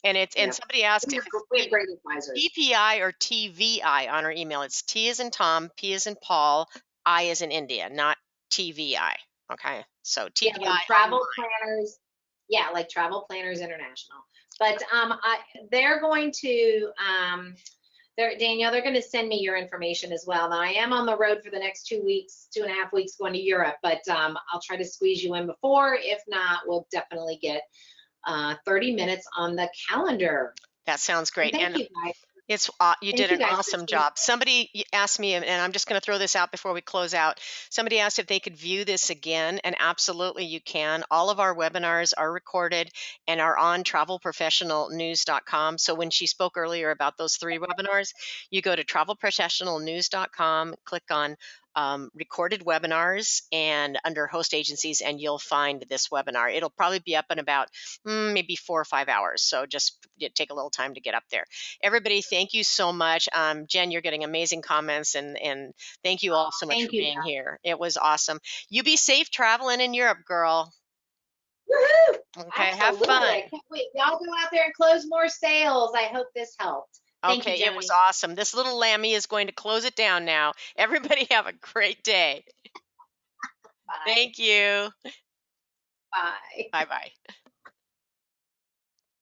And yeah. somebody asked if it's We have great advisors. TPI or TVI on our email. It's T as in Tom, P as in Paul, I as in India, not TVI. Okay, so Yeah, TPI like travel online. planners. Yeah, like Travel Planners International. But they're going to Danielle, they're going to send me your information as well. Now I am on the road for the next 2 weeks, 2.5 weeks going to Europe, but I'll try to squeeze you in before. If not, we'll definitely get 30 minutes on the calendar. That sounds And great. thank And you guys. you Thank did you an guys for awesome job. Somebody asked me, and I'm just going to throw this out before we close out. Somebody asked if they could view this again, and absolutely you can. All of our webinars are recorded and are on travelprofessionalnews.com. So when she spoke earlier about those 3 webinars, you go to travelprofessionalnews.com, click on recorded webinars and under host agencies, and you'll find this webinar. It'll probably be up in about maybe 4 or 5 hours. So just take a little time to get up there. Everybody, thank you so much. Jen, you're getting amazing comments, and thank you all so much for Thank you being guys. here. It was awesome. You be safe traveling in Europe, girl. Woohoo! Okay, have Absolutely. fun. I can't wait. Y'all go out there and close more sales. I hope this helped. Thank you, Okay, it was Joni. awesome. This little Lammy is going to close it down now. Everybody have a great day. Bye. Thank you. Bye. Bye bye.